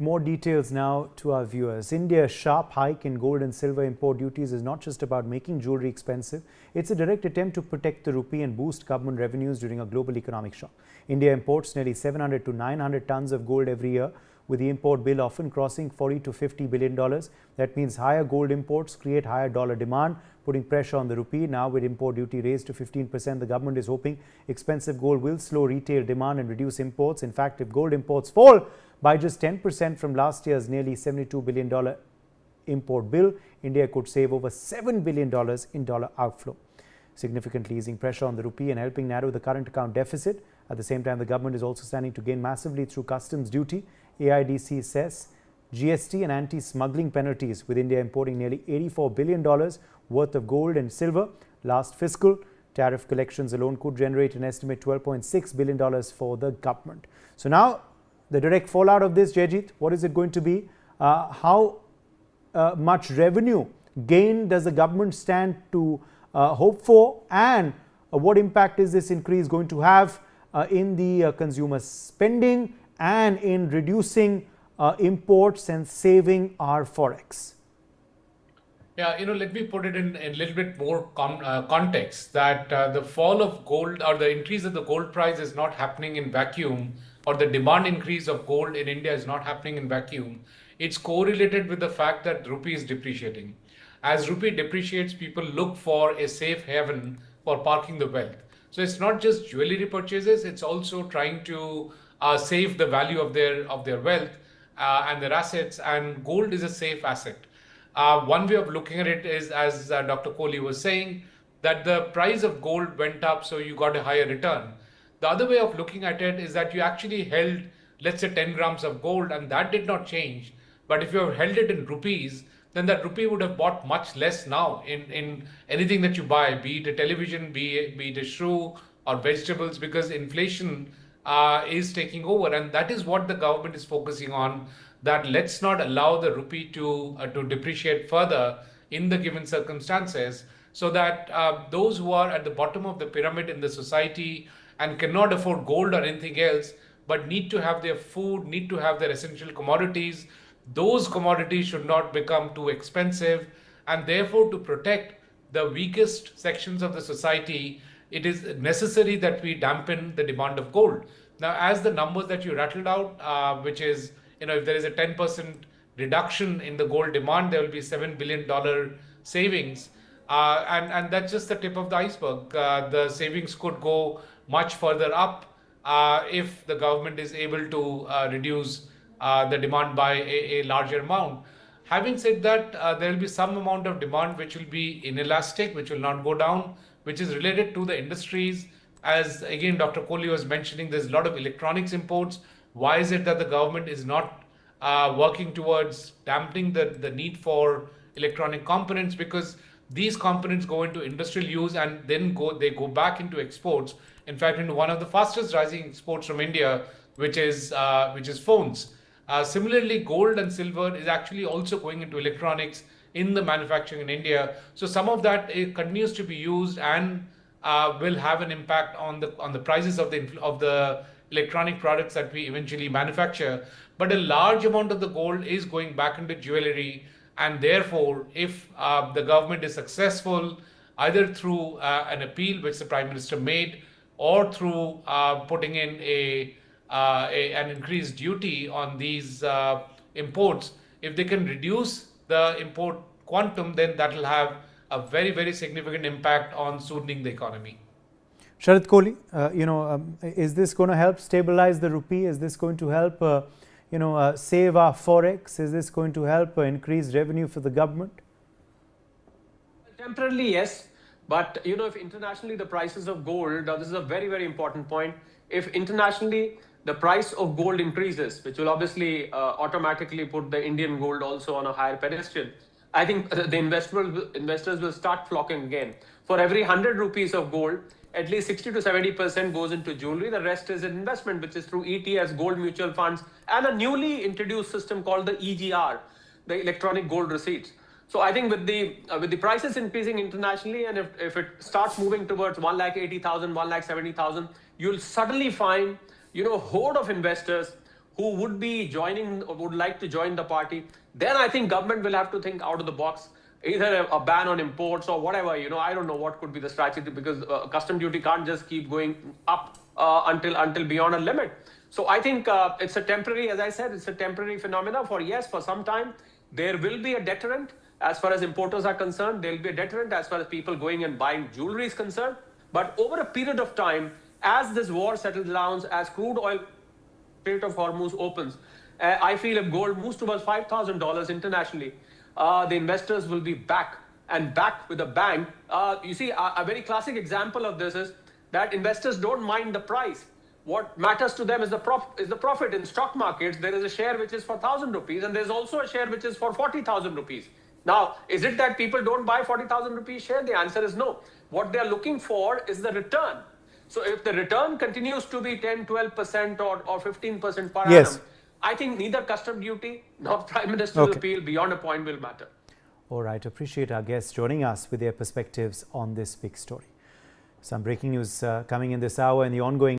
More details now to our viewers. India's sharp hike in gold and silver import duties is not just about making jewelry expensive. It's a direct attempt to protect the rupee and boost government revenues during a global economic shock. India imports nearly 700 to 900 tons of gold every year, with the import bill often crossing $40 to $50 billion. That means higher gold imports create higher dollar demand, putting pressure on the rupee. Now, with import duty raised to 15%, the government is hoping expensive gold will slow retail demand and reduce imports. In fact, if gold imports fall by just 10% from last year's nearly $72 billion import bill, India could save over $7 billion in dollar outflow, significantly easing pressure on the rupee and helping narrow the current account deficit. At the same time, the government is also standing to gain massively through customs duty, AIDC cess, GST and anti-smuggling penalties, with India importing nearly $84 billion worth of gold and silver. Last fiscal, tariff collections alone could generate an estimate $12.6 billion for the government. So now, the direct fallout of this, Jayjit, what is it going to be? How much revenue gain does the government stand to hope for? And what impact is this increase going to have in the consumer spending and in reducing imports and saving our forex? Yeah, let me put it in a little bit more context that the fall of gold or the increase of the gold price is not happening in vacuum, or the demand increase of gold in India is not happening in vacuum. It's correlated with the fact that rupee is depreciating. As rupee depreciates, people look for a safe haven for parking the wealth. So it's not just jewelry purchases, it's also trying to save the value of their wealth and their assets, and gold is a safe asset. One way of looking at it is, as Dr. Kohli was saying, that the price of gold went up, so you got a higher return. The other way of looking at it is that you actually held, let's say, 10 grams of gold, and that did not change. But if you have held it in rupees, then that rupee would have bought much less now in anything that you buy, be it a television, be it a shoe or vegetables, because inflation is taking over. And that is what the government is focusing on, that let's not allow the rupee to depreciate further in the given circumstances, so that those who are at the bottom of the pyramid in the society and cannot afford gold or anything else, but need to have their food, need to have their essential commodities, those commodities should not become too expensive. And therefore, to protect the weakest sections of the society, it is necessary that we dampen the demand of gold. Now, as the numbers that you rattled out, which is, if there is a 10% reduction in the gold demand, there will be $7 billion savings. And that's just the tip of the iceberg. The savings could go much further up if the government is able to reduce the demand by a larger amount. Having said that, there will be some amount of demand which will be inelastic, which will not go down, which is related to the industries. As again, Dr. Kohli was mentioning, there's a lot of electronics imports. Why is it that the government is not working towards dampening the need for electronic components? Because these components go into industrial use and then they go back into exports. In fact, into one of the fastest rising exports from India, which is phones. Similarly, gold and silver is actually also going into electronics in the manufacturing in India. So some of that continues to be used and will have an impact on the prices of the electronic products that we eventually manufacture. But a large amount of the gold is going back into jewelry, and therefore, if the government is successful, either through an appeal which the Prime Minister made, or through putting in an increased duty on these imports, if they can reduce the import quantum, then that will have a very, very significant impact on soothing the economy. Sharat Kohli, is this going to help stabilize the rupee? Is this going to help, save our forex? Is this going to help increase revenue for the government? Temporarily, yes. But, if internationally the prices of gold, this is a very, very important point. If internationally the price of gold increases, which will obviously automatically put the Indian gold also on a higher pedestal, I think the investors will start flocking again. For every 100 rupees of gold, at least 60 to 70% goes into jewelry. The rest is an investment, which is through ETFs, gold mutual funds, and a newly introduced system called the EGR, the electronic gold receipts. So I think with the prices increasing internationally, and if it starts moving towards 1,80,000, 1,70,000, you'll suddenly find, a horde of investors who would be joining or would like to join the party, then I think government will have to think out of the box, either a ban on imports or whatever. I don't know what could be the strategy, because custom duty can't just keep going up until beyond a limit. So I think it's a temporary, as I said, it's a temporary phenomena for some time. There will be a deterrent as far as importers are concerned. There will be a deterrent as far as people going and buying jewelry is concerned. But over a period of time, as this war settles down, as crude oil Strait of Hormuz opens, I feel if gold moves towards $5,000 internationally, the investors will be back with a bang. You see, a very classic example of this is that investors don't mind the price. What matters to them is the profit. In stock markets, there is a share which is for 1,000 rupees, and there's also a share which is for 40,000 rupees. Now, is it that people don't buy 40,000 rupees share? The answer is no. What they're looking for is the return. So if the return continues to be 10, 12% or 15% per annum, I think neither custom duty nor Prime Minister's appeal beyond a point will matter. All right. Appreciate our guests joining us with their perspectives on this big story. Some breaking news coming in this hour in the ongoing